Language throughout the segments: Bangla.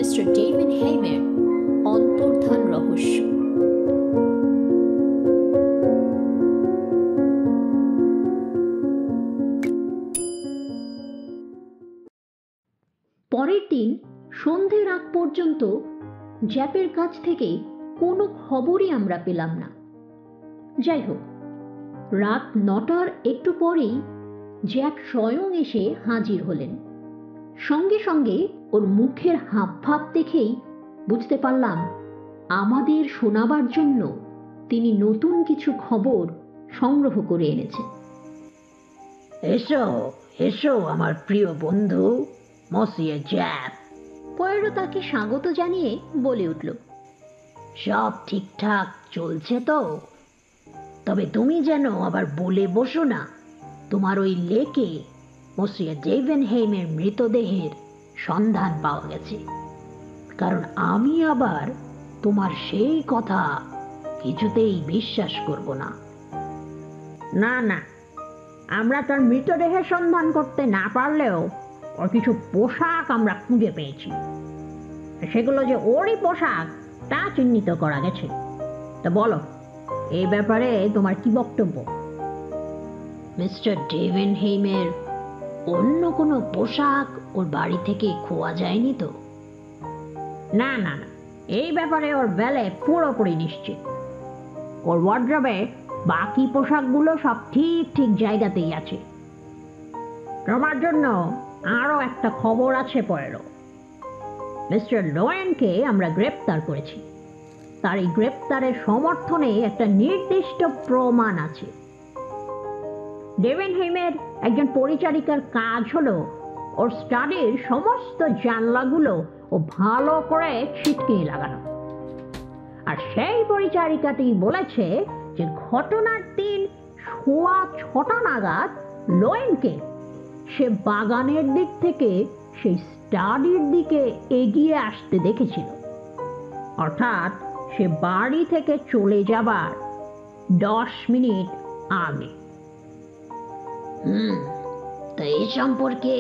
মিস্টার ডেভিড হেইমের অন্তর্ধান রহস্য। পরের দিন সন্ধ্যের আগ পর্যন্ত জ্যাপের কাছ থেকে কোনো খবরই আমরা পেলাম না। যাই হোক, রাত 9টার একটু পরেই জ্যাপ স্বয়ং এসে হাজির হলেন। সঙ্গে সঙ্গে ওর মুখের হাবভাব দেখেই বুঝতে পারলাম আমাদের শোনাবার জন্য তিনি নতুন কিছু খবর সংগ্রহ করে এনেছেন। এসো এসো আমার প্রিয় বন্ধু মসিয়ে জ্যাপ। পয়েরো তাকে স্বাগত জানিয়ে বলে উঠল, সব ঠিকঠাক চলছে তো? তবে তুমি যেন আবার বলে বসো না তোমার ওই লেকে মসিয়ে ডেভেনহেইমের মৃতদেহের সন্ধান পাওয়া গেছে, কারণ আমি আবার তোমার সেই কথা কিছুতেই বিশ্বাস করব না। না না, আমরা তার মৃতদেহের সন্ধান করতে না পারলেও ওর কিছু পোশাক আমরা খুঁজে পেয়েছি। সেগুলো যে ওরই পোশাক তা চিহ্নিত করা গেছে। তা বলো, এই ব্যাপারে তোমার কি বক্তব্য? মিস্টার ডেভেনহেইমের অন্য কোনো পোশাক ওর বাড়ি থেকে খোয়া যায়নি তো? না না না, এই ব্যাপারে ওর বেলে পুরোপুরি নিশ্চিত। ওর ওয়ার্ড্রবে বাকি পোশাকগুলো সব ঠিক ঠিক জায়গাতেই আছে। তোমার জন্য আরও একটা খবর আছে পয়েরো। মিস্টার লোয়েনকে আমরা গ্রেপ্তার করেছি। তার এই গ্রেপ্তারের সমর্থনে একটা নির্দিষ্ট প্রমাণ আছে। ডেভেনহেইমের একজন পরিচারিকার কাজ হলো ওর স্টাডির সমস্ত জানলাগুলো ও ভালো করে ছিটকিয়ে লাগানো। আর সেই পরিচারিকাটি বলেছে যে ঘটনার দিন 6:15 নাগাদ লোয়েনকে সে বাগানের দিক থেকে সেই স্টাডির দিকে এগিয়ে আসতে দেখেছিল, অর্থাৎ সে বাড়ি থেকে চলে যাবার 10 মিনিট আগে। তা এই সম্পর্কে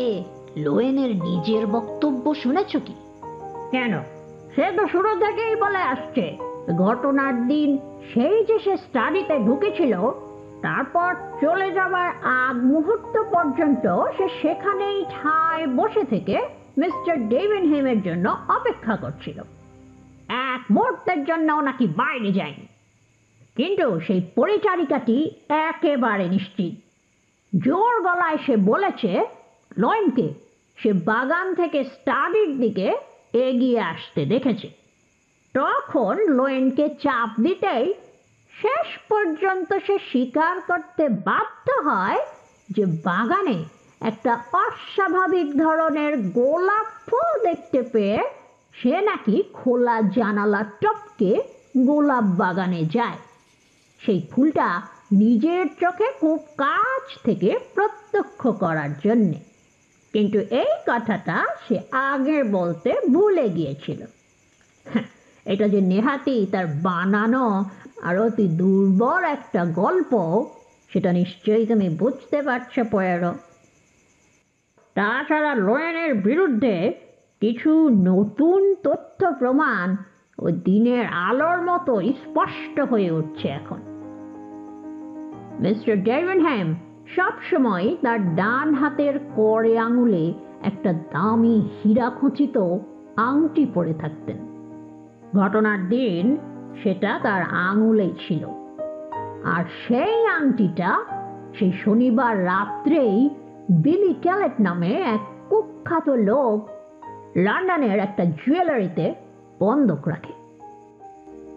লোয়েনের নিজের বক্তব্য শুনেছ কি? কেন, সে তো শুরু থেকেই বলে আসছে ঘটনার দিন সেই যে সে স্টাডিতে ঢুকেছিল, তারপর চলে যাবার আগ মুহূর্ত পর্যন্ত সে সেখানেই ঠায় বসে থেকে মিস্টার ডেভেনহেইমের জন্য অপেক্ষা করছিল। এক মুহূর্তের জন্য নাকি বাইরে যায়নি। কিন্তু সেই পরিচারিকাটি একেবারে নিশ্চিত, জোর গলায় সে বলেছে লোয়েনকে সে বাগান থেকে স্টাডির দিকে এগিয়ে আসতে দেখেছে। তখন লোয়েনকে চাপ দিতেই শেষ পর্যন্ত সে স্বীকার করতে বাধ্য হয় যে বাগানে একটা অস্বাভাবিক ধরনের গোলাপ ফুল দেখতে পেয়ে সে নাকি খোলা জানালা টপকে গোলাপ বাগানে যায়, সেই ফুলটা নিজের চোখে খুব কাছ থেকে প্রত্যক্ষ করার জন্যে। কিন্তু এই কথাটা সে আগে বলতে ভুলে গিয়েছিল। এটা যে নেহাতি তার বানানো আর অতি দুর্বল একটা গল্প, সেটা নিশ্চয়ই তুমি বুঝতে পারছো পয়েরো। তাছাড়া লোয়েনের বিরুদ্ধে কিছু নতুন তথ্য প্রমাণ ও দিনের আলোর মতো স্পষ্ট হয়ে উঠছে এখন। মিস্টার ডেভেনহেইম সবসময় তার ডান হাতের কড়ে আঙুলে একটা দামি হীরা খচিত আংটি পরে থাকতেন। ঘটনার দিন সেটা তার আঙুলেই ছিল। আর সেই আংটিটা সেই শনিবার রাত্রেই বিলি ক্যালেট নামে এক কুখ্যাত লোক লন্ডনের একটা জুয়েলারিতে বন্ধক রাখে।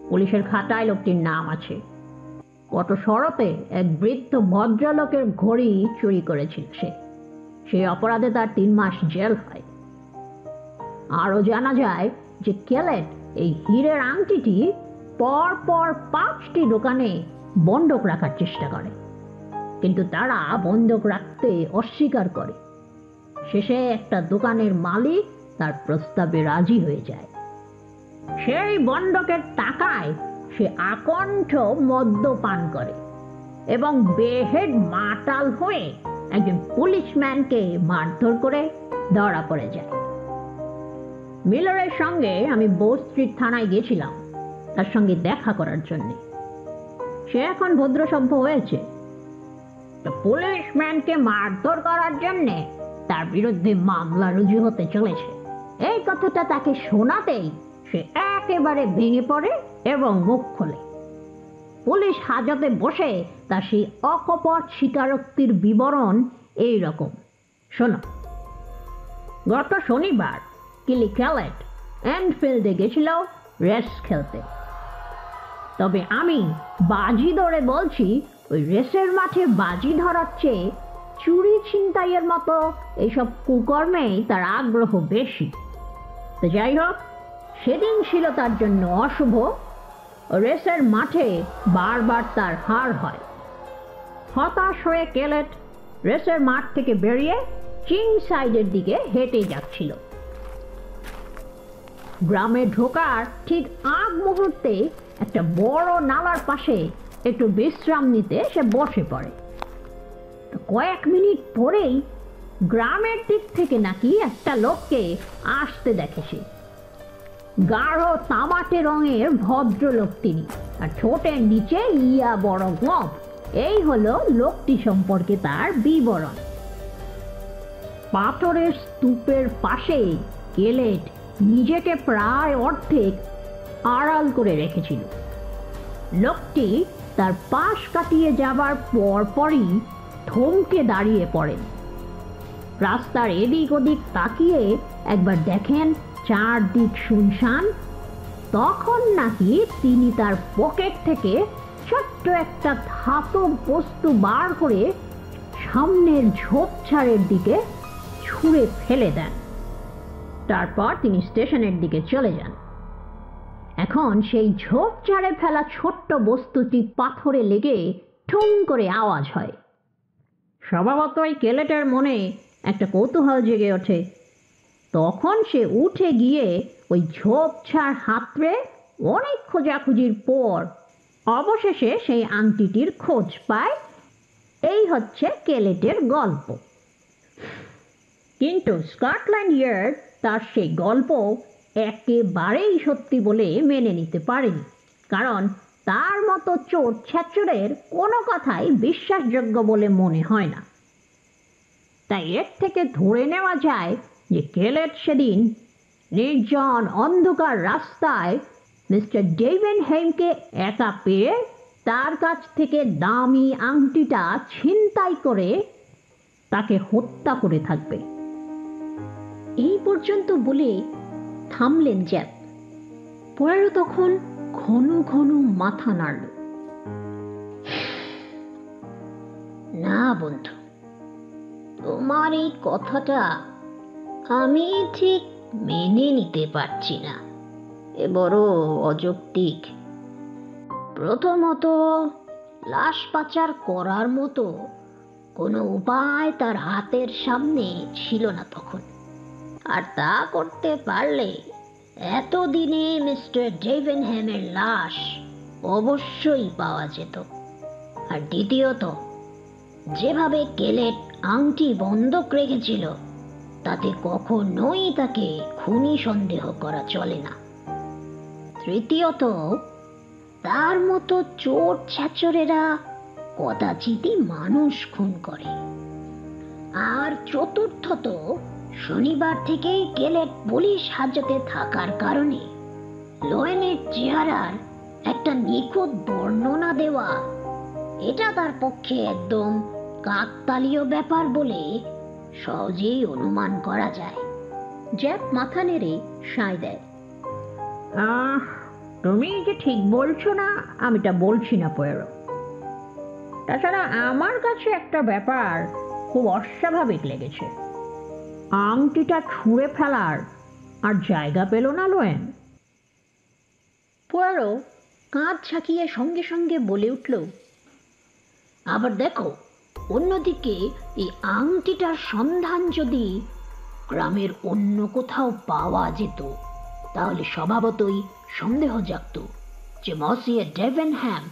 পুলিশের খাতায় লোকটির নাম আছে। গত শরতে এক বৃদ্ধ ভদ্রলোকের ঘড়ি চুরি করেছিল সে। সেই অপরাধে তার 3 মাস জেল হয়। আরও জানা যায় যে ক্যালেট এই হীরের আংটিটি পর পর 5টি দোকানে বন্ধক রাখার চেষ্টা করে, কিন্তু তারা বন্ধক রাখতে অস্বীকার করে। শেষে একটা দোকানের মালিক তার প্রস্তাবে রাজি হয়ে যায়। সেই বন্ধকের টাকায় সে আকণ্ঠ মদ্যপান করে এবং বেহেড মাতাল হয়ে একজন পুলিশম্যানকে মারধর করে ধরা পড়ে যায়। মিলারের সঙ্গে আমি বোw স্ট্রিট থানায় গেছিলাম তার সঙ্গে দেখা করার জন্য। সে এখন ভদ্রসভ্য হয়েছে। পুলিশম্যানকে মারধর করার জন্য তার বিরুদ্ধে মামলা রুজু হতে চলেছে। এই কথাটা তাকে শোনাতেই সে একেবারে ভেঙে পড়ে এবং মুখ খোলে। পুলিশ হাজতে বসে তার সেই অকপট স্বীকারোক্তির বিবরণ এই রকম। শোনো, গত শনিবার কিলি ক্যালেট এনফিল্ডে গেছিল রেস খেলতে। তবে আমি বাজি ধরে বলছি, ওই রেসের মাঠে বাজি ধরার চেয়ে চুরি ছিনতাইয়ের মতো এইসব কুকর্মেই তার আগ্রহ বেশি। তো যাই হোক, সেদিন ছিল তার জন্য অশুভ। রেসের মাঠে বারবার তার হার হয়। হতাশ হয়ে কেলেট রেসের মাঠ থেকে বেরিয়ে চিং সাইডের দিকে হেঁটে যাচ্ছিল। গ্রামে ঢোকার ঠিক আগ মুহূর্তে একটা বড় নালার পাশে একটু বিশ্রাম নিতে সে বসে পড়ে। কয়েক মিনিট পরেই গ্রামের দিক থেকে নাকি একটা লোককে আসতে দেখে সে। গাঢ় তামাটে রঙের ভদ্রলোক তিনি, আর ঠোঁটের নিচে ইয়া বড় গোঁফ। এই হলো লোকটি সম্পর্কে তার বিবরণ। পাথরের স্তূপের পাশে কেলেট নিজেকে প্রায় অর্ধেক আড়াল করে রেখেছিল। লোকটি তার পাশ কাটিয়ে যাবার পরপরই থমকে দাঁড়িয়ে পড়েন। রাস্তার এদিক ওদিক তাকিয়ে একবার দেখেন চারদিক শুনশান। তখন নাকি তিনি তার পকেট থেকে ছোট্ট একটা ধাতব বস্তু বার করে সামনের ঝোপঝাড়ের দিকে ছুঁড়ে ফেলে দেন। তারপর তিনি স্টেশনের দিকে চলে যান। এখন সেই ঝোপঝাড়ে ফেলা ছোট্ট বস্তুটি পাথরে লেগে ঠুং করে আওয়াজ হয়। স্বভাবতই কেলেটের মনে একটা কৌতূহল জেগে ওঠে। তখন সে উঠে গিয়ে ওই ঝোপঝাড় হাতড়ে অনেক খোঁজাখুঁজির পর অবশেষে সেই আংটিটির খোঁজ পায়। এই হচ্ছে কেলেটের গল্প। কিন্তু স্কটল্যান্ড ইয়ার্ড তার সেই গল্প একেবারেই সত্যি বলে মেনে নিতে পারেনি, কারণ তার মতো চোর ছেচরের কোনো কথাই বিশ্বাসযোগ্য বলে মনে হয় না। তাই এর থেকে ধরে নেওয়া যায় যে কেলেট সেদিন নির্জন অন্ধকার রাস্তায় মিস্টার ডেভেনহেইমকে একা পেয়ে তার কাছ থেকে দামি আংটিটা ছিনতাই করে তাকে হত্যা করে থাকবে। এই পর্যন্ত বলে থামলেন জ্যাপ। পরেরও তখন ঘন ঘন মাথা নাড়ল। না বন্ধু, তোমার এই কথাটা আমি ঠিক মেনে নিতে পারছি না। এ বড় অযৌক্তিক। প্রথমত, লাশ পাচার করার মতো কোনো উপায় তার হাতের সামনে ছিল না তখন। আর তা করতে পারলে এতদিনে মিস্টার ডেভেনহেমের লাশ অবশ্যই পাওয়া যেত। আর দ্বিতীয়ত, যেভাবে কেলেট আংটি বন্ধক রেখেছিল তাতে কখনোই তাকে খুনি সন্দেহ করা চলে না। তৃতীয়ত, তার মতো চোর ছেচরেরা কদাচিৎই মানুষ খুন করে। আর চতুর্থত, শনিবার থেকেই কেলেট পুলিশ হাজতে থাকার কারণে লোয়েনের চেহারার একটা নিখুঁত বর্ণনা দেওয়া, এটা তার পক্ষে একদম কাকতালীয় ব্যাপার বলে সহজেই অনুমান করা যায়। জ্যাপ মাথা নেড়ে সায় দেয়। তুমি যে ঠিক বলছো না আমি তা বলছি না পোয়ারো। তাছাড়া আমার কাছে একটা ব্যাপার খুব অস্বাভাবিক লেগেছে। আংটিটা ছুঁড়ে ফেলার আর জায়গা পেল না লোয়েন। পোয়ারো কাঁধ ঝাঁকিয়ে সঙ্গে সঙ্গে বলে উঠল, আবার দেখো, অন্যদিকে এই আংটিটার সন্ধান যদি গ্রামের অন্য কোথাও পাওয়া যেত তাহলে স্বভাবতই সন্দেহ জাগত যে মসিয়ে ডেভেনহ্যাম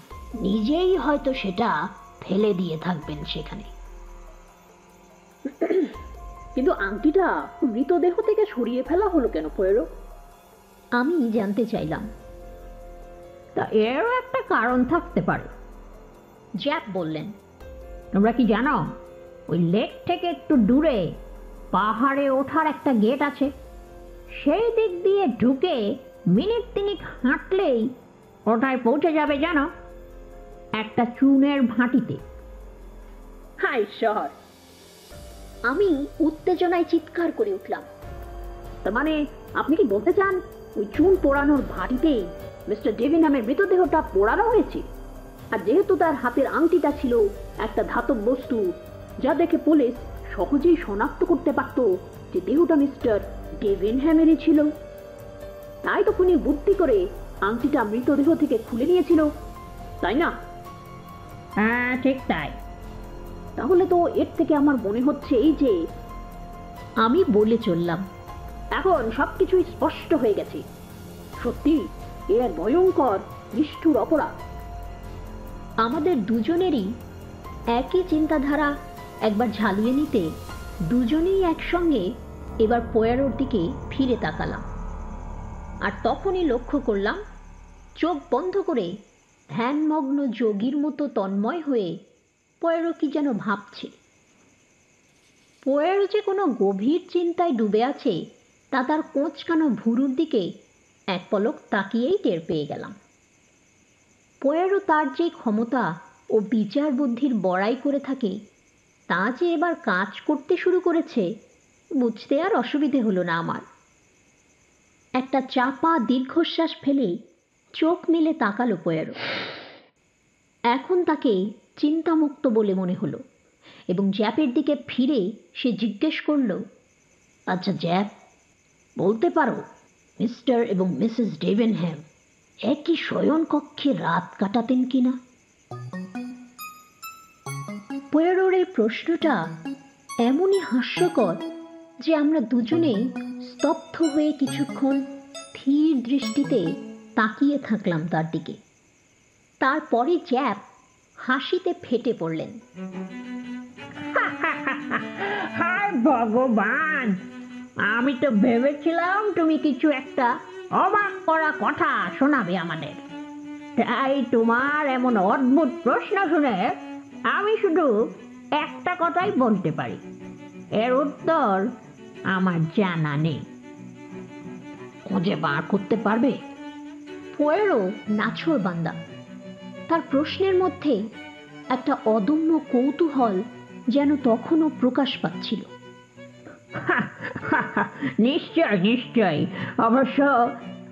নিজেই হয়তো সেটা ফেলে দিয়ে থাকবেন সেখানে। কিন্তু আংটিটা মৃতদেহ থেকে সরিয়ে ফেলা হলো কেন পোয়ারো? আমি জানতে চাইলাম। তা এরও একটা কারণ থাকতে পারে। জ্যাপ বললেন, তোমরা কি জানো ওই লেক থেকে একটু দূরে পাহাড়ে ওঠার একটা গেট আছে? সেই দিক দিয়ে ঢুকে মিনিট তিনিক হাঁটলেই ওটায় পৌঁছে যাবে জানো, একটা চুনের ভাঁটিতে। হায় ঈশ্বর! আমি উত্তেজনায় চিৎকার করে উঠলাম। তার মানে আপনি কি বলতে চান ওই চুন পোড়ানোর ভাটিতে মিস্টার ডেভিনহ্যামের মৃতদেহটা পোড়ানো হয়েছে? আর যেহেতু তার হাতের আংটিটা ছিল একটা ধাতব বস্তু, যা দেখে পুলিশ সহজেই শনাক্ত করতে পারত যে দেহটা মিস্টার ডেভিনহ্যামেরই ছিল, তাই তো খুনি বুদ্ধি করে আংটিটা মৃতদেহ থেকে খুলে নিয়েছিল, তাই না? হ্যাঁ, ঠিক তাই। তাহলে তো এর থেকে আমার মনে হচ্ছে এই যে, আমি বলে চললাম, এখন সবকিছুই স্পষ্ট হয়ে গেছে। সত্যি এ এক ভয়ঙ্কর নিষ্ঠুর অপরাধ। আমাদের দুজনেরই একই চিন্তাধারা একবার ঝালিয়ে নিতে দুজনেই একসঙ্গে এবার পোয়ারোর দিকে ফিরে তাকালাম। আর তখনই লক্ষ্য করলাম চোখ বন্ধ করে ধ্যানমগ্ন যোগীর মতো তন্ময় হয়ে পোয়ারো কি যেন ভাবছে। পোয়ারো যে কোনো গভীর চিন্তায় ডুবে আছে তা তার কোঁচকানো ভুরুর দিকে এক পলক তাকিয়েই টের পেয়ে গেলাম। পোয়ারো তার যে ক্ষমতা ও বিচার বুদ্ধির বড়াই করে থাকে তা যে এবার কাজ করতে শুরু করেছে বুঝতে আর অসুবিধে হলো না আমার। একটা চাপা দীর্ঘশ্বাস ফেলে চোখ মেলে তাকালো পোয়ারো। এখন তাকে চিন্তামুক্ত বলে মনে হলো এবং জ্যাপের দিকে ফিরে সে জিজ্ঞেস করল, আচ্ছা জ্যাপ, বলতে পারো মিস্টার এবং মিসেস ডেভিনহ্যাম একই শয়ন কক্ষে রাত কাটাতেন কিনা? পোয়ারোর এই প্রশ্নটা এমনই হাস্যকর যে আমরা দুজনেই স্তব্ধ হয়ে কিছুক্ষণ স্থির দৃষ্টিতে তাকিয়ে থাকলাম তার দিকে। তারপরে জ্যাপ হাসিতে ফেটে পড়লেন। হায় ভগবান, আমি তো ভেবেছিলাম তুমি কিছু একটা অবাক করা কথা শোনাবে আমাদের। তাই তোমার এমন অদ্ভুত প্রশ্ন শুনে আমি শুধু একটা কথাই বলতে পারি, এর উত্তর আমার জানা নেই। খুঁজে বার করতে পারবে? পোয়ারো নাছোড় বান্দা, তার প্রশ্নের মধ্যে একটা অদম্য কৌতূহল যেন তখনও প্রকাশ পাচ্ছিল। নিশ্চয় নিশ্চয়, অবশ্য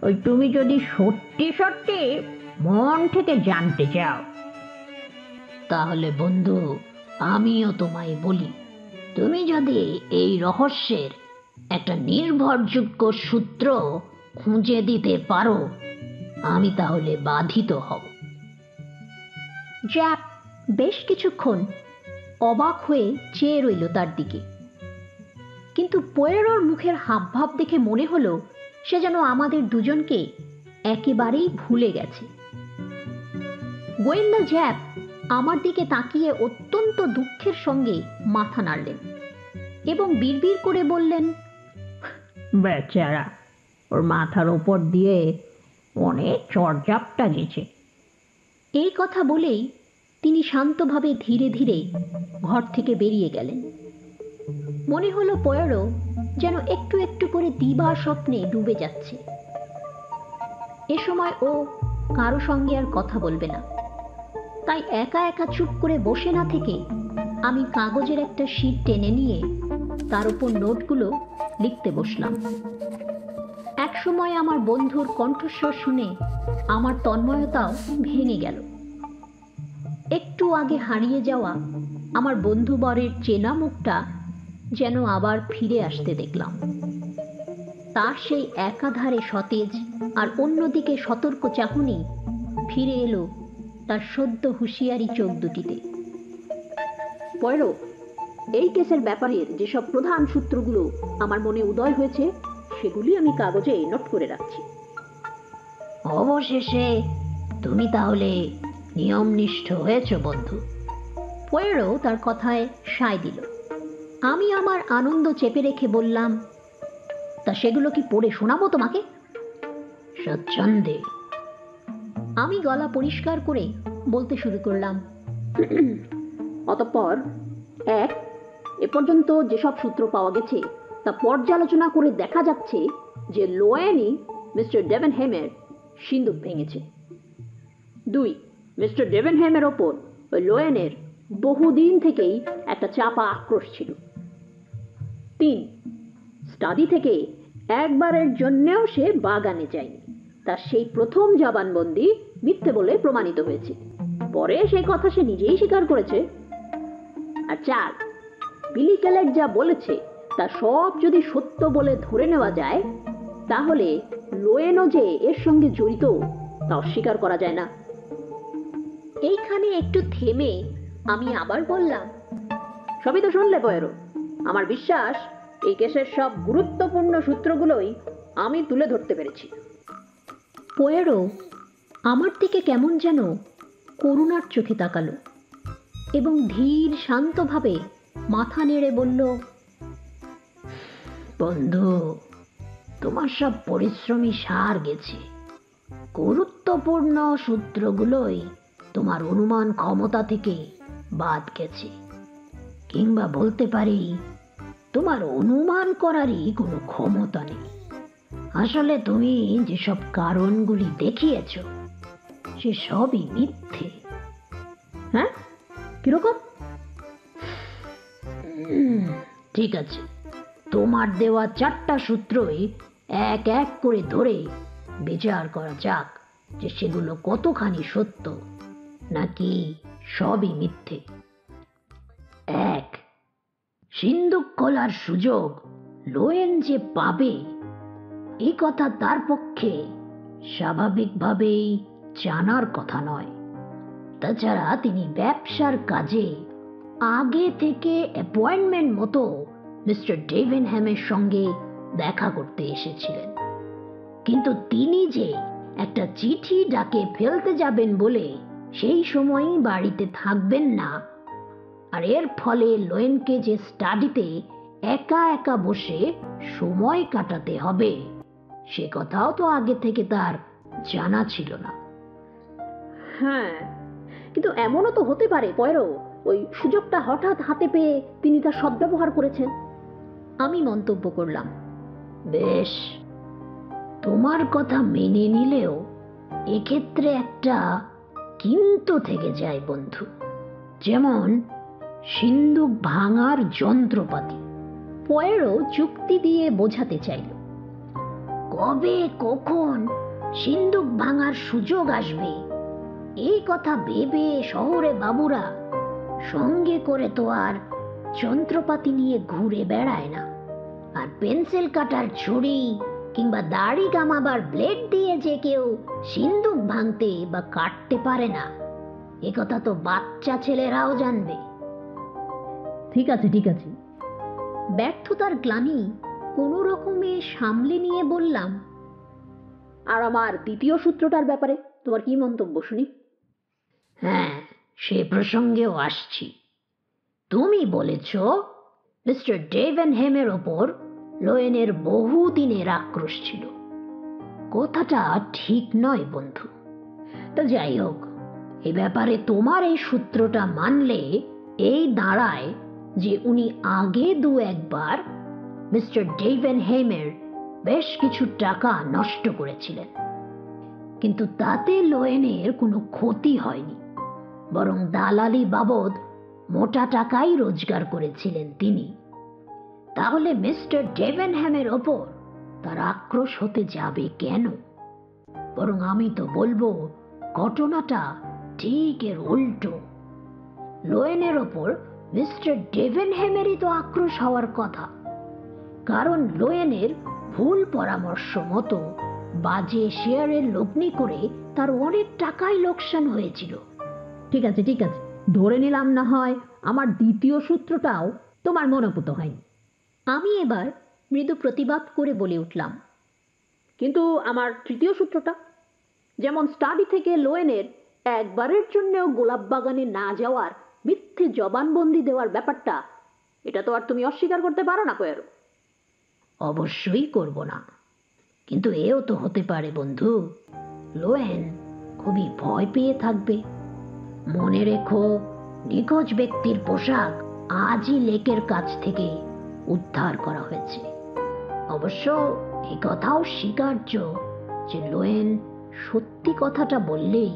ওই তুমি যদি সত্যি সত্যি মন থেকে জানতে চাও। তাহলে বন্ধু, আমিও তোমায় বলি, তুমি যদি এই রহস্যের একটা নির্ভরযোগ্য সূত্র খুঁজে দিতে পারো আমি তাহলে বাধিত হব। জ্যাপ বেশ কিছুক্ষণ অবাক হয়ে চেয়ে রইল তার দিকে, কিন্তু পোয়ারোর মুখের হাবভাব দেখে মনে হলো সে যেন আমাদের দুজনকে একেবারেই ভুলে গেছে। গোয়েন্দা জ্যাপ আমার দিকে তাকিয়ে অত্যন্ত দুঃখের সঙ্গে মাথা নাড়লেন এবং বিড়বিড় করে বললেন, বেচারা, ওর মাথার ওপর দিয়ে অনেক চড়ঝাপটা গেছে। এই কথা বলেই তিনি শান্তভাবে ধীরে ধীরে ঘর থেকে বেরিয়ে গেলেন। মনে হলো পোয়ারো যেন একটু একটু করে দিবা স্বপ্নে ডুবে যাচ্ছে। এ সময় ও কারো সঙ্গে আর কথা বলবে না, তাই একা একা চুপ করে বসে না থেকে আমি কাগজের একটা শীট টেনে নিয়ে তার উপর নোটগুলো লিখতে বসলাম। একসময় আমার বন্ধুর কণ্ঠস্বর শুনে আমার তন্ময়তাও ভেঙে গেল। একটু আগে হারিয়ে যাওয়া আমার বন্ধুবরের চেনা মুখটা যেন আবার ফিরে আসতে দেখলাম। তার সেই একাধারে সতেজ আর অন্যদিকে সতর্ক চাহনি ফিরে এলো তার সদ্য হুঁশিয়ারি চোখ দুটিতে। পোয়ারো, এই কেসের ব্যাপারের যেসব প্রধান সূত্রগুলো আমার মনে উদয় হয়েছে সেগুলি আমি কাগজে নোট করে রাখছি। অবশেষে তুমি তাহলে নিয়মনিষ্ঠ হয়েছ বন্ধু। পোয়ারো তার কথায় সায় দিল। আমি আমার আনন্দ চেপে রেখে বললাম, তা সেগুলো কি পড়ে শোনাবো তোমাকে? স্বচ্ছন্দে। আমি গলা পরিষ্কার করে বলতে শুরু করলাম। অতঃপর এক, এ পর্যন্ত যেসব সূত্র পাওয়া গেছে তা পর্যালোচনা করে দেখা যাচ্ছে যে লোয়েনই মিস্টার ডেভেনহেমের সিন্দুক ভেঙেছে। 2, মিস্টার ডেভেনহেমের ওপর ওই লোয়েনের বহুদিন থেকেই একটা চাপা আক্রোশ ছিল। 3, স্টাডি থেকে একবারের জন্যেও সে বাগানে যায়নি, তার সেই প্রথম জবানবন্দি মিথ্যে বলে প্রমাণিত হয়েছে, পরে সেই কথা সে নিজেই স্বীকার করেছে। আর 4, বিলি কেলেক যা বলেছে তা সব যদি সত্য বলে ধরে নেওয়া যায়, তাহলে লোয়েনও যে এর সঙ্গে জড়িত তা অস্বীকার করা যায় না। এইখানে একটু থেমে আমি আবার বললাম, সবই তো শুনলে পয়েরো। আমার বিশ্বাস এই কেসের সব গুরুত্বপূর্ণ সূত্রগুলোই আমি তুলে ধরতে পেরেছি। পোয়েরো আমার দিকে কেমন যেন করুণার চোখে তাকালো এবং ধীর শান্তভাবে মাথা নেড়ে বলল, বন্ধু, তোমার সব পরিশ্রমী সার গেছে। গুরুত্বপূর্ণ সূত্রগুলোই তোমার অনুমান ক্ষমতা থেকে বাদ গেছে, কিংবা বলতে পারি তোমার অনুমান করারই কোনো ক্ষমতা নেই। আসলে তুমি যেসব কারণগুলি দেখিয়েছ সে সবই মিথ্যে। হ্যাঁ, কিরকম? ঠিক আছে, তোমার দেওয়া 4টা সূত্রই এক এক করে ধরে বিচার করা যাক যে সেগুলো কতখানি সত্য নাকি সবই মিথ্যে। 1, সিন্দুক খোলার সুযোগ লোয়েন যে পাবে এই কথা তার পক্ষে স্বাভাবিকভাবেই জানার কথা নয়। তাছাড়া তিনি ব্যবসার কাজে আগে থেকে অ্যাপয়েন্টমেন্ট মতো মিস্টার ডেভেনহ্যামের সঙ্গে দেখা করতে এসেছিলেন, কিন্তু তিনি যে একটা চিঠি ডাকে ফেলতে যাবেন বলে সেই সময়ই বাড়িতে থাকবেন না, আর এর ফলে লোয়েনকে যে স্টাডিতে একা একা বসে সময় কাটাতে হবে সে কথাও তো আগে থেকে তার জানা ছিল না। হ্যাঁ, কিন্তু এমনও তো হতে পারে পয়েরো, ওই সুযোগটা হঠাৎ হাতে পেয়ে তিনি তার সদ্ব্যবহার করেছেন। আমি মন্তব্য করলাম। বেশ, তোমার কথা মেনে নিলেও এক্ষেত্রে একটা কিন্তু থেকে যায় বন্ধু। যেমন সিন্দুক ভাঙার যন্ত্রপাতি। পোয়েরো যুক্তি দিয়ে বোঝাতে চাইল। কবে কখন সিন্দুক ভাঙার সুযোগ আসবে এই কথা ভেবে শহরে বাবুরা সঙ্গে করে তো আর যন্ত্রপাতি নিয়ে ঘুরে বেড়ায় না, আর পেন্সিল কাটার ছুরি কিংবা দাড়ি কামাবার ব্লেড দিয়ে যে কেউ সিন্দুক ভাঙতে বা কাটতে পারে না এ কথা তো বাচ্চা ছেলেরাও জানবে। ঠিক আছে, ঠিক আছে। ব্যর্থতার গ্লানি কোনো রকমে সামলে নিয়ে বললাম, আর আমার দ্বিতীয় সূত্রটার ব্যাপারে তোমার কি মন্তব্য শুনি? হ্যাঁ, সে প্রসঙ্গেও আসছি। তুমি বলেছ মিস্টার ডেভেনহেমের ওপর লোয়েনের বহুদিনের আক্রোশ ছিল। কথাটা ঠিক নয় বন্ধু। তা যাই হোক, এ ব্যাপারে তোমার এই সূত্রটা মানলে এই দাঁড়ায় যে উনি আগে 2-1 মিস্টার ডেভেনহেমের বেশ কিছু টাকা নষ্ট করেছিলেন, কিন্তু তাতে লোয়েনের কোনো ক্ষতি হয়নি, বরং দালালি বাবদ মোটা টাকাই রোজগার করেছিলেন তিনি। তাহলে মিস্টার ডেভেনহ্যামের ওপর তার আক্রোশ হতে যাবে কেন? বরং আমি তো বলবো ঘটনাটা ঠিক এর উল্টো। লোয়েনের ওপর মিস্টার ডেভেনহ্যামেরই তো আক্রোশ হওয়ার কথা, কারণ লোয়েনের ভুল পরামর্শ মতো বাজে শেয়ারের লগ্নি করে তার অনেক টাকাই লোকসান হয়েছিল। ঠিক আছে, ঠিক আছে, ধরে নিলাম না হয় আমার দ্বিতীয় সূত্রটাও তোমার মনোপুত হয়নি। আমি এবার মৃদু প্রতিবাদ করে বলে উঠলাম, কিন্তু আমার তৃতীয় সূত্রটা, যেমন স্টাডি থেকে লোয়েনের একবারের জন্যও গোলাপ বাগানে না যাওয়ার মিথ্যে জবানবন্দি দেওয়ার ব্যাপারটা, এটা তো আর তুমি অস্বীকার করতে পারো না পয়েরো। অবশ্যই করব না। কিন্তু এও তো হতে পারে বন্ধু, লোয়েন খুবই ভয় পেয়ে থাকবে। মনে রেখো, নিখোঁজ ব্যক্তির পোশাক আজই লেকের কাছ থেকে উদ্ধার করা হয়েছে। অবশ্য এই কথাও স্বীকার্য যে লোয়েন সত্যি কথাটা বললেই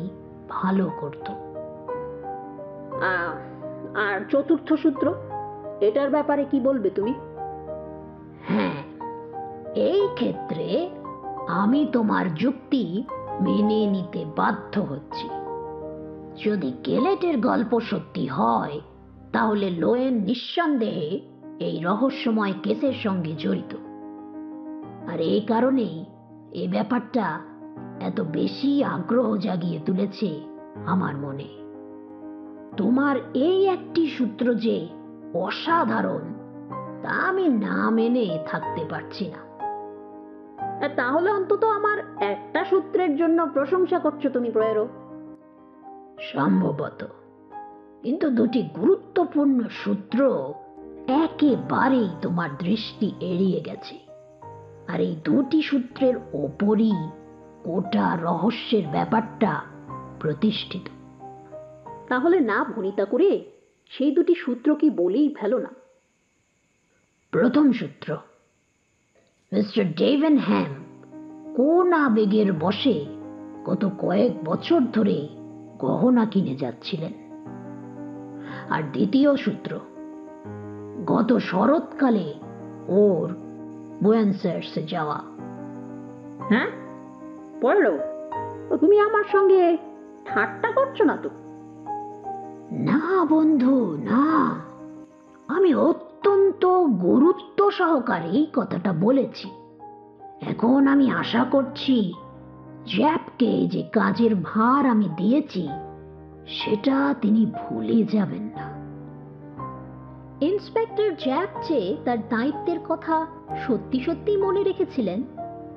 ভালো করত। আর চতুর্থ সূত্র, এটার ব্যাপারে কি বলবে তুমি? হ্যাঁ, এই ক্ষেত্রে আমি তোমার যুক্তি মেনে নিতে বাধ্য হচ্ছি। যদি গেলেটের গল্প সত্যি হয়, তাহলে লোয়েন নিঃসন্দেহে এই রহস্যময় কেসের সঙ্গে জড়িত। আর এই কারণেই এই ব্যাপারটা এত বেশি আগ্রহ জাগিয়ে তুলেছে আমার মনে। তোমার এই একটি সূত্র যে অসাধারণ, তা আমি না মেনে থাকতে পারছি না। তাহলে অন্তত আমার একটা সূত্রের জন্য প্রশংসা করছো তুমি, প্রয়েরো। সম্ভবত, কিন্তু দুটি গুরুত্বপূর্ণ সূত্র একেবারেই তোমার দৃষ্টি এড়িয়ে গেছে। আর এই দুটি সূত্রের ওপরই গোটা রহস্যের ব্যাপারটা প্রতিষ্ঠিত। তাহলে না ভনিতা করে সেই দুটি সূত্র কি বলেই ফেলো না। প্রথম সূত্র, মিস্টার ডেভেনহ্যাম কোন আবেগের বশে গত কয়েক বছর ধরে গহনা কিনে যাচ্ছিলেন। আর দ্বিতীয় সূত্র, গত শরৎকালে ওর বুয়েনস আয়ার্সে যাওয়া। হ্যাঁ পড়লো, তুমি আমার সঙ্গে ঠাট্টা করছো না তো? না বন্ধু, না, আমি অত্যন্ত গুরুত্ব সহকারে এই কথাটা বলেছি। এখন আমি আশা করছি জ্যাপকে যে কাজের ভার আমি দিয়েছি সেটা তিনি ভুলে যাবেন না। ইন্সপেক্টর জ্যাপ যে তার দায়িত্বের কথা সত্যি সত্যি মনে রেখেছিলেন,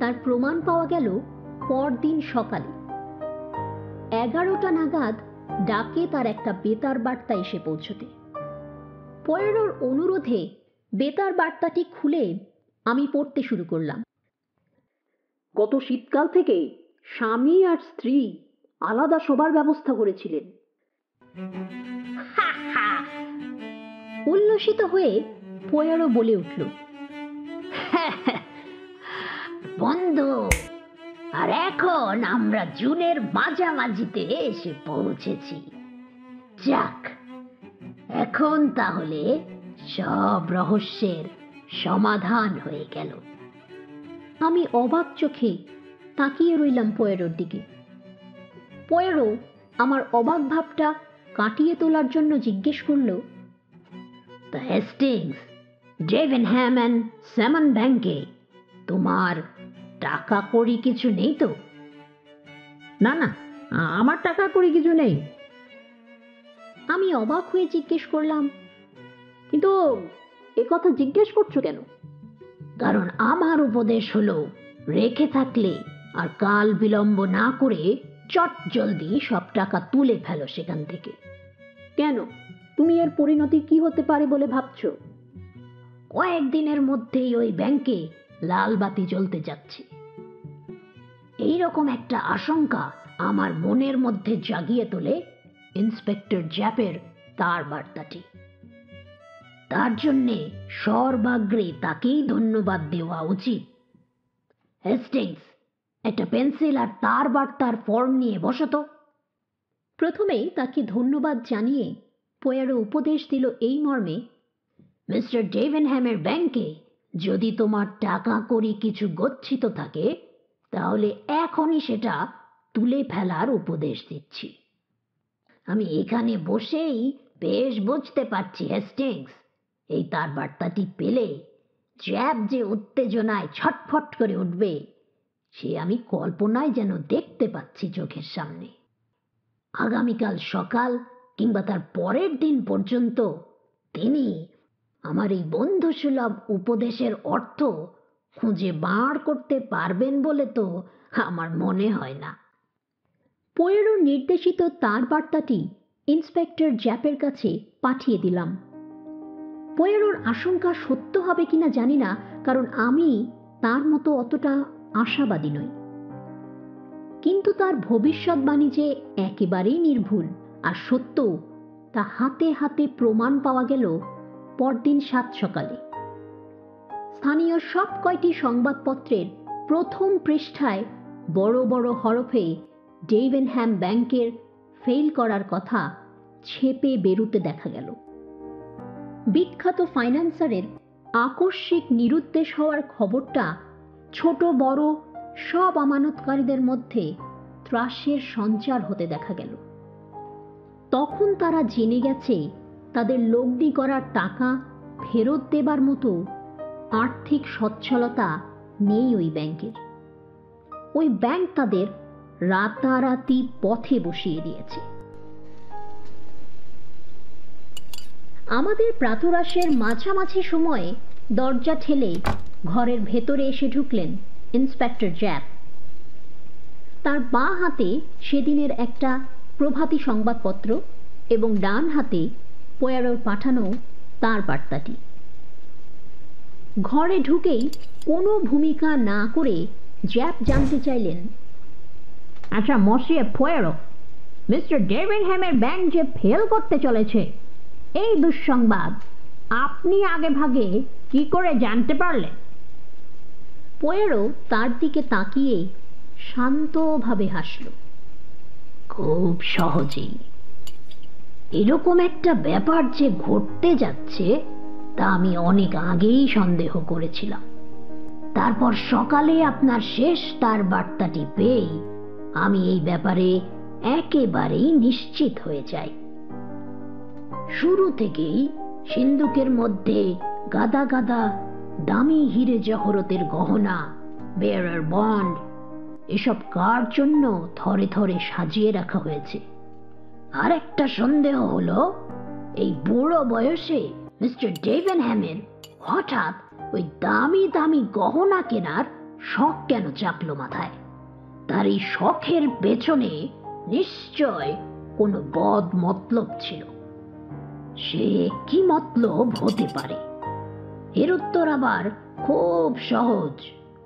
তার প্রমাণ পাওয়া গেল পরদিন সকালে 11টা নাগাদ ডাকে তার একটা বেতার বার্তা এসে পৌঁছতে। পোয়ারোর অনুরোধে বেতার বার্তাটি খুলে আমি পড়তে শুরু করলাম। গত শীতকাল থেকে স্বামী আর স্ত্রী আলাদা শোবার ব্যবস্থা করেছিলেন। উল্লসিত হয়ে পোয়ারো বলে উঠল, বন্ধু, আর এখন আমরা জুনের মাঝামাঝিতে এসে পৌঁছেছি। যাক, এখন তাহলে সব রহস্যের সমাধান হয়ে গেল। আমি অবাক চোখে তাকিয়ে রইলাম পোয়ারোর দিকে। পোয়ারো আমার অবাক ভাবটা কাটিয়ে তোলার জন্য জিজ্ঞেস করল, দ্য হেস্টিংস, ডেভেনহ্যাম অ্যান্ড স্যামন ব্যাংকে তোমার টাকা কড়ি কিছু নেই তো? না না, আমার টাকা করি কিছু নেই। আমি অবাক হয়ে জিজ্ঞেস করলাম, কিন্তু একথা জিজ্ঞেস করছো কেন? কারণ আমার উপদেশ হলো, রেখে থাকলে আর কাল বিলম্ব না করে চট জলদি সব টাকা তুলে ফেলো সেখান থেকে। কেন? তুমি এর পরিণতি কি হতে পারে বলে ভাবছো? কয়েকদিনের মধ্যেই ওই ব্যাংকে লাল বাতি জ্বলতে যাচ্ছে। এইরকম একটা আশঙ্কা আমার মনের মধ্যে জাগিয়ে তোলে ইন্সপেক্টর জ্যাপের তার বার্তাটি। তার জন্যে সর্বাগ্রে তাকেই ধন্যবাদ দেওয়া উচিত। হেস্টিংস, একটা পেন্সিল আর তার বার্তার ফর্ম নিয়ে বসো তো। প্রথমেই তাকে ধন্যবাদ জানিয়ে পোয়ারো উপদেশ দিল এই মর্মে, মিস্টার ডেভেনহ্যামের ব্যাংকে যদি তোমার টাকা কড়ি কিছু গচ্ছিত থাকে, তাহলে এখনই সেটা তুলে ফেলার উপদেশ দিচ্ছি। আমি এখানে বসেই বেশ বুঝতে পারছি হেস্টিংস, এই তার বার্তাটি পেলে জ্যাপ যে উত্তেজনায় ছটফট করে উঠবে, সে আমি কল্পনায় যেন দেখতে পাচ্ছি চোখের সামনে। আগামীকাল সকাল কিংবা তার পরের দিন পর্যন্ত তিনি আমার এই বন্ধুসুলভ উপদেশের অর্থ খুঁজে বার করতে পারবেন বলে তো আমার মনে হয় না। পোয়ারোর নির্দেশিত তার বার্তাটি ইন্সপেক্টর জ্যাপের কাছে পাঠিয়ে দিলাম। পোয়ারোর আশঙ্কা সত্য হবে কিনা জানি না, কারণ আমি তার মতো অতটা আশাবাদী নই, কিন্তু তার ভবিষ্যৎবাণী যে একেবারেই নির্ভুল আর সত্য তা হাতে হাতে প্রমাণ পাওয়া গেল পরদিন 7 সকালে। স্থানীয় সব কয়টি সংবাদপত্রের প্রথম পৃষ্ঠায় বড় বড় হরফে ডেভেনহ্যাম ব্যাংকের ফেল করার কথা ছেপে বেরুতে দেখা গেল। বিখ্যাত ফাইন্যান্সারের আকস্মিক নিরুদ্দেশ হওয়ার খবরটা ছোট বড় সব আমানতকারীদের মধ্যে ত্রাসের সঞ্চার হতে দেখা গেল। তখন তারা জেনে গেছে তাদের লগ্নি করার টাকা ফেরত দেবার মতো আর্থিক সচ্ছলতা নেই ওই ব্যাংকের। ওই ব্যাংক তাদের রাতারাতি পথে বসিয়ে দিয়েছে। আমাদের প্রাতরাশের মাঝামাঝি সময়ে দরজা ঠেলে ঘরের ভেতরে এসে ঢুকলেন ইন্সপেক্টর জ্যাপ। তার বাঁ হাতে সেদিনের একটা প্রভাতী সংবাদপত্র এবং ডান হাতে পোয়ারোর পাঠানো তার বার্তাটি। ঘরে ঢুকেই কোনো ভূমিকা না করে জ্যাপ জানতে চাইলেন, আচ্ছা মসিয়ে পোয়ারো, মিস্টার ডেভেনহ্যামের ব্যাংক যে ফেল করতে চলেছে এই দুঃসংবাদ আপনি আগে ভাগে কি করে জানতে পারলেন? পোয়ারো তার দিকে তাকিয়ে শান্তভাবে হাসল। খুব সহজেই। এরকম একটা ব্যাপার যে ঘটতে যাচ্ছে তা আমি অনেক আগেই সন্দেহ করেছিলাম। তারপর সকালে আপনার শেষ তার বার্তাটি পেয়ে আমি এই ব্যাপারে একেবারেই নিশ্চিত হয়ে যাই। শুরু থেকেই সিন্দুকের মধ্যে গাদা গাদা দামি হিরে জহরতের গহনা, বেয়ারার বন্ড এসব কার জন্য থরে থরে সাজিয়ে রাখা হয়েছে। আর একটা সন্দেহ হলো, এই বুড়ো বয়সে মিস্টার ডেভেনহ্যামের হঠাৎ ওই দামি দামি গহনা কেনার শখ কেন চাপলো মাথায়? তার এই শখের পেছনে নিশ্চয় কোনো বদ মতলব ছিল। সে কি মতলব হতে পারে? এর উত্তর আবার খুব সহজ,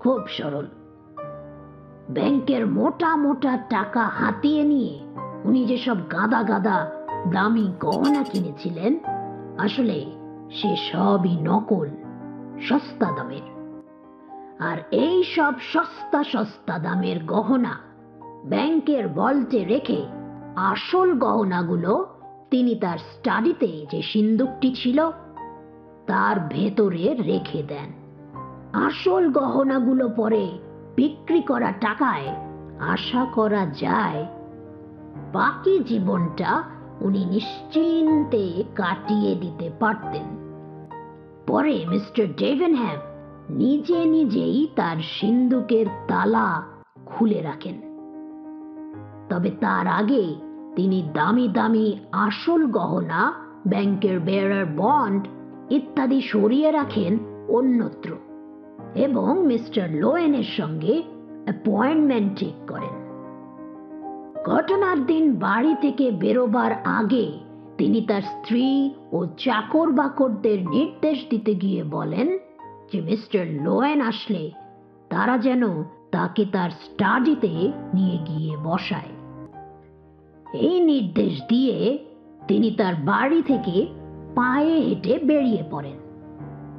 খুব সরল। ব্যাংকের মোটা মোটা টাকা হাতিয়ে নিয়ে উনি যেসব গাদা গাদা দামি গহনা কিনেছিলেন, আসলে সে সবই নকল, সস্তা দামের। আর এই সব সস্তা সস্তা দামের গহনা ব্যাংকের ভল্টে রেখে আসল গহনাগুলো তিনি তার স্টাডিতে যে সিন্দুকটি ছিল তার ভেতরে রেখে দেন। আসল গহনাগুলো পরে বিক্রি করা টাকায় আশা করা যায় বাকি জীবনটা উনি নিশ্চিন্তে কাটিয়ে দিতে পারতেন। পরে মিস্টার ডেভেনহ্যাম নিজে নিজেই তার সিন্দুকের তালা খুলে রাখেন। তবে তার আগে তিনি দামি দামি আসল গহনা, ব্যাংকের বেয়ারার বন্ড ইত্যাদি সরিয়ে রাখেন অন্যত্র এবং মিস্টার লোয়েনের সঙ্গে অ্যাপয়েন্টমেন্ট ঠিক করেন। ঘটনার দিন বাড়ি থেকে বেরোবার আগে তিনি তার স্ত্রী ও চাকর বাকরদের নির্দেশ দিতে গিয়ে বলেন যে মিস্টার লোয়েন আসলে তারা যেন তাকে তার স্টাডিতে নিয়ে গিয়ে বসায়। এই নির্দেশ দিয়ে তিনি তার বাড়ি থেকে পায়ে হেঁটে বেরিয়ে পড়েন।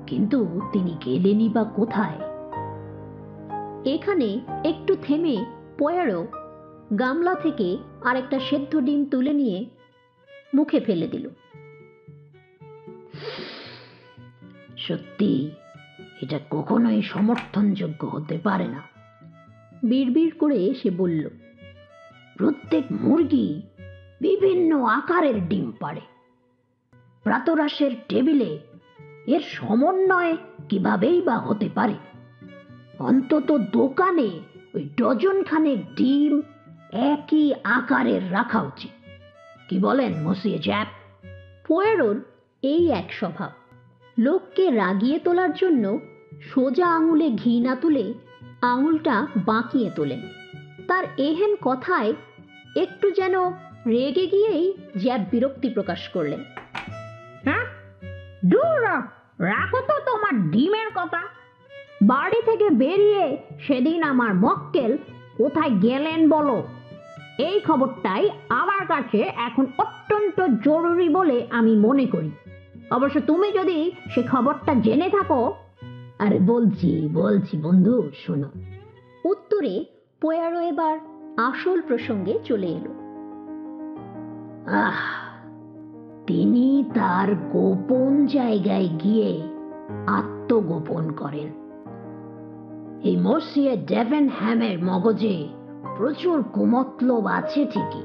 কিন্তু তিনি গেলেনই বা কোথায়? এখানে একটু থেমে পোয়ারো গামলা থেকে আরেকটা সেদ্ধ ডিম তুলে নিয়ে মুখে ফেলে দিল। সত্যি এটা কখনোই সমর্থনযোগ্য হতে পারে না, বিড়বিড় করে সে বলল। প্রত্যেক মুরগি বিভিন্ন আকারের ডিম পাড়ে। প্রাতরাশের টেবিলে এর সমন্বয় কিভাবেই বা হতে পারে? অন্তত দোকানে ওই ডজন খানেক ডিম একই আকারের রাখা উচিত। কি বলেন মসিয়ে জ্যাপ? পোয়ারোর এই এক স্বভাব। লোককে রাগিয়ে তোলার জন্য সোজা আঙুলে ঘি না তুলে আঙুলটা বাঁকিয়ে তোলেন। তার এহেন কথায় একটু যেন রেগে গিয়েই জ্যাপ বিরক্তি প্রকাশ করলেন। হ্যাঁ, দূর রাখো তো তোমার ডিমের কথা। বাড়ি থেকে বেরিয়ে সেদিন আমার মক্কেল কোথায় গেলেন বলো? এই খবরটাই আমার কাছে এখন অত্যন্ত জরুরি বলে আমি মনে করি। অবশ্য তুমি যদি সে খবরটা জেনে থাকো। আরে বলছি বন্ধু, শোনো। উত্তরে পোয়ারো এবার আসল প্রসঙ্গে চলে এলো। তিনি তার গোপন জায়গায় গিয়ে আত্মগোপন করেন। এই মসিয়ে ডেভেনহ্যামের মগজে প্রচুর কুমতলব আছে ঠিকই,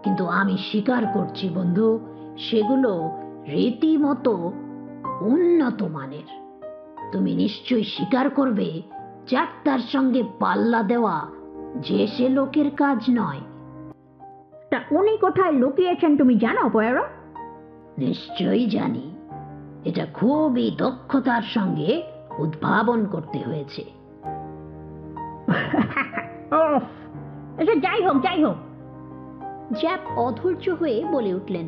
কিন্তু আমি স্বীকার করছি বন্ধু, সেগুলো রীতিমতো উন্নত মানের। তুমি নিশ্চয়ই স্বীকার করবে যার সঙ্গে পাল্লা দেওয়া যে সে লোকের কাজ নয়। তা উনি কোথায় লুকিয়েছেন তুমি জানো পোয়ারো? নিশ্চয়ই জানি। এটা খুবই দক্ষতার সঙ্গে উদ্ভাবন করতে হয়েছে। যাই হোক। জ্যাপ অধৈর্য হয়ে বলে উঠলেন,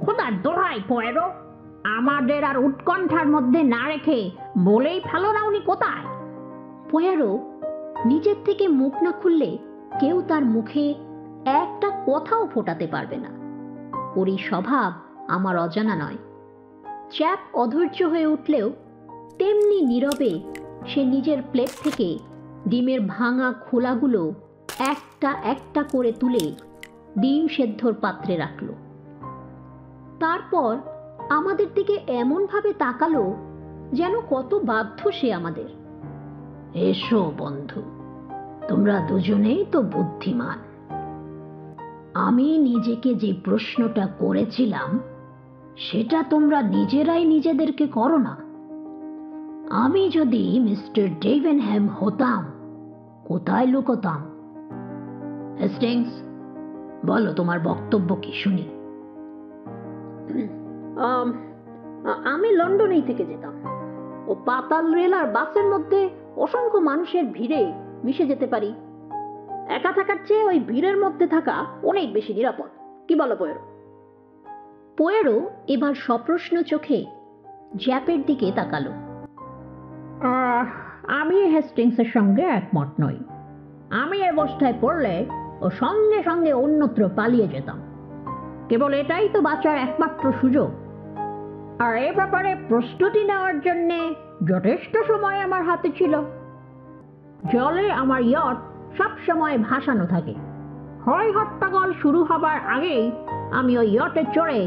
খোদার দোহাই পোয়ারো, আমাদের আর উৎকণ্ঠার মধ্যে না রেখে বলেই ফেলো না উনি কোথায়। পোয়ারো নিজের থেকে মুখ না খুললে কেউ তার মুখে একটা কথাও ফোটাতে পারবে না। ওর এই স্বভাব আমার অজানা নয়। জ্যাপ অধৈর্য হয়ে উঠলেও তেমনি নীরবে সে নিজের প্লেট থেকে ডিমের ভাঙা খোলাগুলো একটা একটা করে তুলে ডিম সেদ্ধর পাত্রে রাখল। তারপর আমাদের দিকে এমনভাবে তাকালো যেন কত বাধ্য সে আমাদের। এসো বন্ধু, তোমরা দুজনেই তো বুদ্ধিমান। আমি নিজেকে যে প্রশ্নটা করেছিলাম সেটা তোমরা নিজেরাই নিজেদেরকে করো না। আমি যদি মিস্টার ডেভেনহ্যাম হতাম, কোথায় লুকোতাম? হেস্টিংস, বলো তোমার বক্তব্য কি শুনি। আমি লন্ডনেই থেকে যেতাম। ও পাতাল রেল আর বাসের মধ্যে অসংখ্য মানুষের ভিড়ে মিশে যেতে পারি। একা থাকার চেয়ে ওই ভিড়ের মধ্যে থাকা অনেক বেশি নিরাপদ। কি বলো পোয়ারো? পোয়ারো এবার সপ্রশ্ন চোখে জ্যাপের দিকে তাকালো। আমি হেস্টিংসের সঙ্গে একমত নই। আমি এ অবস্থায় পড়লে ও সঙ্গে সঙ্গে অন্যত্র পালিয়ে যেতাম। কেবল এটাই তো বাঁচার একমাত্র সুযোগ। আর এ ব্যাপারে প্রস্তুতি নেওয়ার জন্যে যথেষ্ট সময় আমার হাতে ছিল। জলে আমার ইয়ট সবসময় ভাসানো থাকে। হয় হট্টগোল শুরু হবার আগেই আমি ওই ইয়টে চড়ে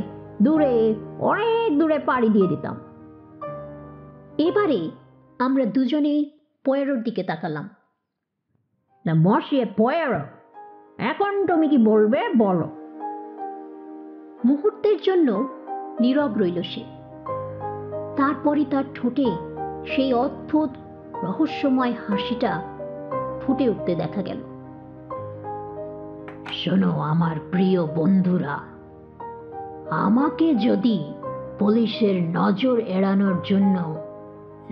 অনেক দূরে পাড়ি দিয়ে দিতাম। এবারে আমরা দুজনেই পোয়ারোর দিকে তাকালাম। মসিয়ে পোয়ারো, এখন তুমি কি বলবে বলো। মুহূর্তের জন্য নীরব রইল সে। তারপরই তার ঠোঁটে সেই অদ্ভুত রহস্যময় হাসিটা ফুটে উঠতে দেখা গেল। শোনো আমার প্রিয় বন্ধুরা, আমাকে যদি পুলিশের নজর এড়ানোর জন্য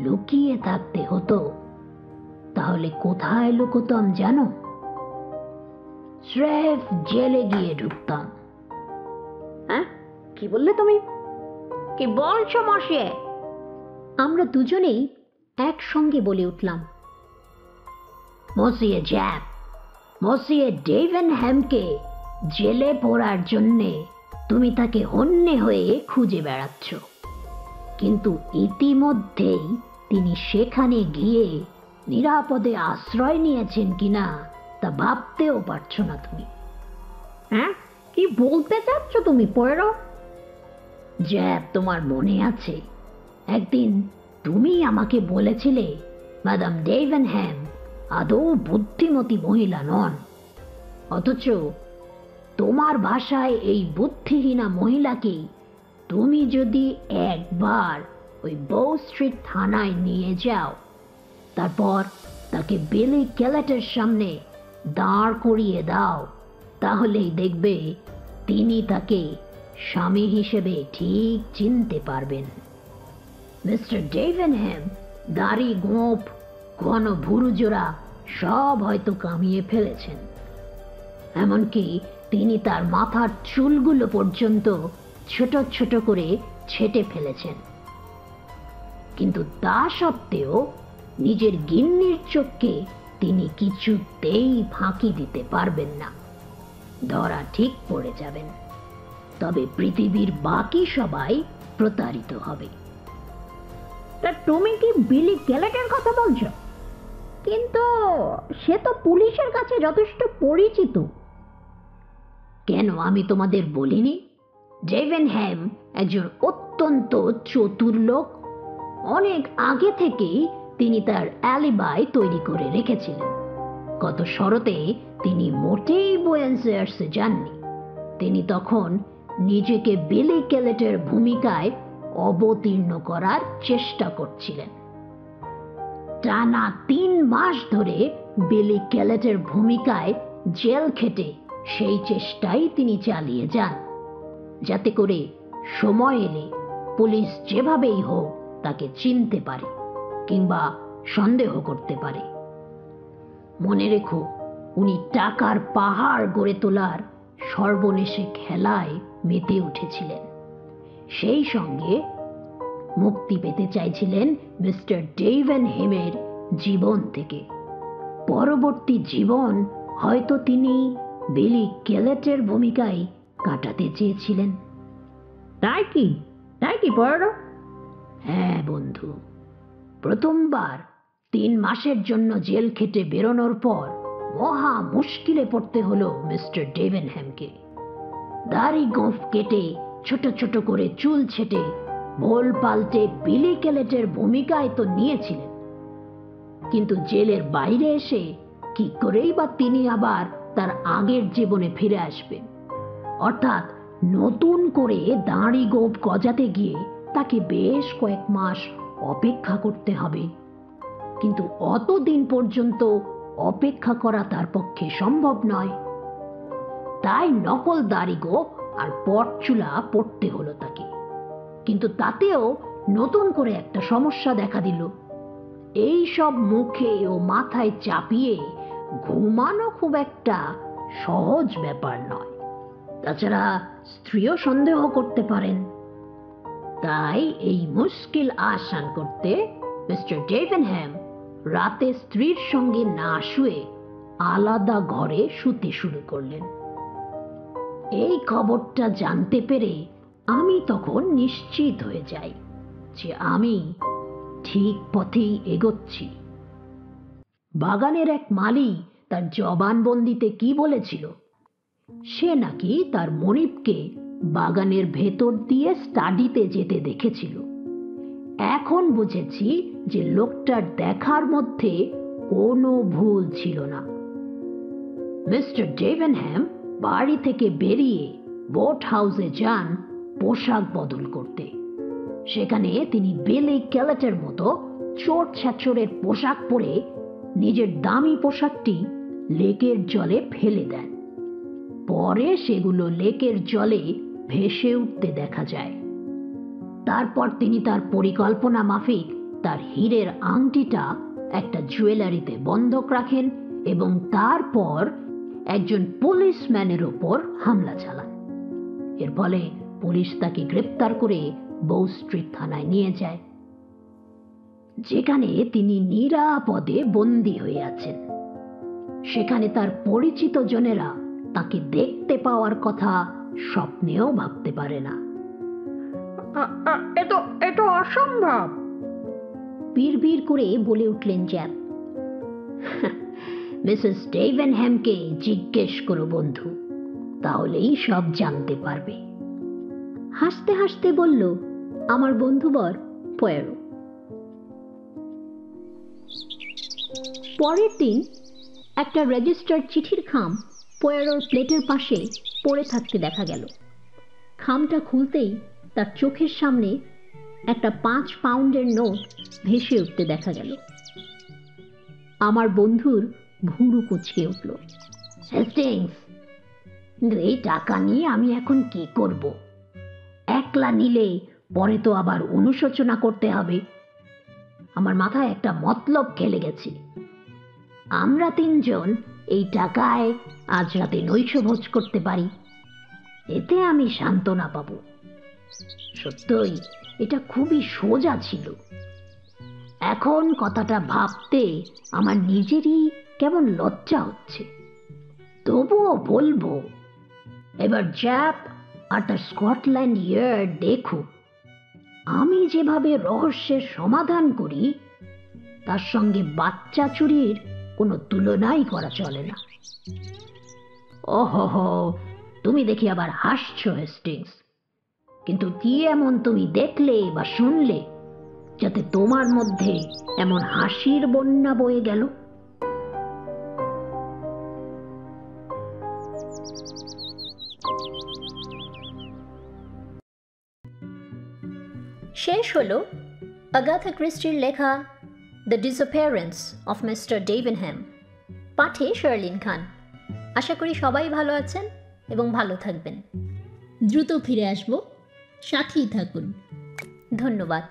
লুকিয়ে থাকতে হতো তাহলে কোথায় লুকোতাম জানো? স্রেফ জেলে গিয়ে ঢুকতাম। হ্যাঁ, কি বললে তুমি? কি বলছো মসিয়ে? আমরা দুজনেই একসঙ্গে বলে উঠলাম। মসিয়ে জ্যাপ, মসিয়ে ডেভেনহ্যামকে জেলে পড়ার জন্যে তুমি তাকে হন্যে হয়ে খুঁজে বেড়াচ্ছ, কিন্তু ইতিমধ্যেই তিনি সেখানে গিয়ে নিরাপদে আশ্রয় নিয়েছেন কিনা তা ভাবতেও পারছো না তুমি। হ্যাঁ, কি বলতে চাচ্ছ তুমি পোয়ারো? জ্যাপ, তোমার মনে আছে একদিন তুমি আমাকে বলেছিলে ম্যাডাম ডেভেনহ্যাম আদৌ বুদ্ধিমতী মহিলা নন, অথচ তোমার ভাষায় এই বুদ্ধিহীনা মহিলাকে তুমি যদি একবার ওই বউ স্ট্রিট থানায় নিয়ে যাও, তারপর তাকে বেলি ক্যালেটের সামনে দাঁড় করিয়ে দাও, তাহলেই দেখবে তিনি তাকে স্বামী হিসেবে ঠিক চিনতে পারবেন। মিস্টার ডেভেনহ্যাম দাড়ি, গোঁফ, ঘন ভুরুজোড়া সব হয়তো কামিয়ে ফেলেছেন, এমনকি তিনি তার মাথার চুলগুলো পর্যন্ত ছোট ছোট করে ছেটে ফেলেছেন, কিন্তু তা সত্ত্বেও নিজের গিন্নির চোখকে তিনি কিছুতেই ফাঁকি দিতে পারবেন না। ধরা ঠিক পড়ে যাবেন, তবে পৃথিবীর বাকি সবাই প্রতারিত হবে। তা তুমি কি বিলি গ্যালেটের কথা বলছো? কিন্তু সে তো পুলিশের কাছে যথেষ্ট পরিচিত। কেন আমি তোমাদের বলিনি? ডেভেনহ্যাম একজন অত্যন্ত চতুর লোক। অনেক আগে থেকেই তিনি তার অ্যালিবাই তৈরি করে রেখেছিলেন। গত শরতে তিনি মোটেই বুয়েন্স এয়ার্সে যাননি। তিনি তখন নিজেকে বিলি গ্যালেটের ভূমিকায় অবতীর্ণ করার চেষ্টা করছিলেন। টানা 3 মাস ধরে বিলি গ্যালেটের ভূমিকায় জেল খেটে সেই চেষ্টাই তিনি চালিয়ে যান, যাতে করে সময় এলে পুলিশ যেভাবেই হোক তাকে চিনতে পারে কিংবা সন্দেহ করতে পারে। মনে রেখো, উনি টাকার পাহাড় গড়ে তোলার সর্বনেশে খেলায় মেতে উঠেছিলেন। সেই সঙ্গে মুক্তি পেতে চাইছিলেন মিস্টার ডেভেনহ্যামের জীবন থেকে। পরবর্তী জীবন হয়তো তিনি বিলি গ্যালেটের ভূমিকায় কাটাতে চেয়েছিলেন। তাই কি পয়েরো? হ্যাঁ বন্ধু, প্রথমবার 3 মাসের জন্য জেল খেটে বেরোনোর পর মহা মুশকিলে পড়তে হলো মিস্টার ডেভেনহ্যামকে। দাড়ি গোঁফ কেটে ছোট ছোট করে চুল ছেটে ভোল পাল্টে বিলি গ্যালেটের ভূমিকায় তো নিয়েছিলেন, কিন্তু জেলের বাইরে এসে কি করেই বা তিনি আবার তার আগের জীবনে ফিরে আসবেন? অর্থাৎ নতুন করে দাড়ি গোঁফ গজাতে গিয়ে তাকে বেশ কয়েক মাস অপেক্ষা করতে হবে। কিন্তু অতদিন পর্যন্ত অপেক্ষা করা তার পক্ষে সম্ভব নয়। তাই নকল দাড়ি গোঁফ আর পটচুলা পড়তে হলো তাকে। কিন্তু তাতেও নতুন করে একটা সমস্যা দেখা দিল। এই সব মুখে ও মাথায় চাপিয়ে ঘুমানো খুব একটা সহজ ব্যাপার নয়। তাছাড়া স্ত্রীও সন্দেহ করতে পারেন। তাই এই মুশকিল আসান করতে মিস্টার ডেভেনহ্যাম রাতে স্ত্রীর সঙ্গে না শুয়ে আলাদা ঘরে শুতে শুরু করলেন। এই খবরটা জানতে পেরে আমি তখন নিশ্চিত হয়ে যাই যে আমি ঠিক পথেই এগোচ্ছি। বাগানের এক মালি তার জবানবন্দিতে কি বলেছিল? সে নাকি তার মনিবকে বাগানের ভেতর দিয়ে স্টাডিতে যেতে দেখেছিল। এখন বুঝেছি যে লোকটার দেখার মধ্যে কোনো ভুল ছিল না। মিস্টার ডেভেনহ্যাম বাড়ি থেকে বেরিয়ে বোট হাউসে যান পোশাক বদল করতে। সেখানে তিনি বিলি গ্যালেটের মতো চোট ছাচরের পোশাক পরে নিজের দামি পোশাকটি লেকের জলে ফেলে দেন। পরে সেগুলো লেকের জলে ভেসে উঠতে দেখা যায়। তারপর তিনি তার পরিকল্পনা মাফিক তার হীরের আংটিটা একটা জুয়েলারিতে বন্ধক রাখেন এবং তারপর একজন পুলিশম্যানের ওপর হামলা চালান। এর ফলে পুলিশ তাকে গ্রেপ্তার করে বউ স্ট্রিট থানায় নিয়ে যায়, যেখানে তিনি নিরাপদে বন্দী হয়ে আছেন। সেখানে তার পরিচিত জনেরা তাকে দেখতে পাওয়ার কথা স্বপ্নেও ভাবতে পারে না। এ তো অসম্ভব, বিড়বিড় করে বলে উঠলেন জ্যাপ। মিসেস ডেভেনহ্যামকে জিজ্ঞেস করো বন্ধু, তাহলেই সব জানতে পারবে। হাসতে হাসতে বলল আমার বন্ধুবর পয়েরো। পরের দিন একটা রেজিস্টার্ড চিঠির খাম পয়েরোর প্লেটের পাশে পড়ে থাকতে দেখা গেল। খামটা খুলতেই তার চোখের সামনে একটা 5 পাউন্ডের নোট ভেসে উঠতে দেখা গেল। আমার বন্ধুর ভুরু কুঁচকে উঠল। হেস্টিংস, এই টাকা নিয়ে আমি এখন কি করব? একলা নিলে পরে তো আবার অনুশোচনা করতে হবে। আমার মাথায় একটা মতলব খেলে গেছে। আমরা 3 জন এই টাকায় আজ রাতে নৈশভোজ করতে পারি। এতে আমি সান্ত্বনা পাবো। সত্যই এটা খুবই সোজা ছিল। এখন কথাটা ভাবতে আমার নিজেরই কেমন লজ্জা হচ্ছে, তবুও বলবো, এবার জ্যাপ আর তার স্কটল্যান্ড ইয়ার্ড দেখুক। আমি যেভাবে রহস্যের সমাধান করি তার সঙ্গে বাচ্চা চুরির কোনো তুলনাই করা চলে না। ওহো, তুমি দেখি আবার হাসছো হেস্টিংস, কিন্তু কি এমন তুমি দেখলে বা শুনলে যাতে তোমার মধ্যে এমন হাসির বন্যা বয়ে গেল? শেষ হলো আগাথা ক্রিস্টির লেখা দ্য ডিসঅ্যাপিয়ারেন্স অফ মিস্টার ডেভেনহ্যাম, পাঠে শার্লিন খান। আশা করি সবাই ভালো আছেন এবং ভালো থাকবেন। দ্রুত ফিরে আসব, সাথেই থাকুন। ধন্যবাদ।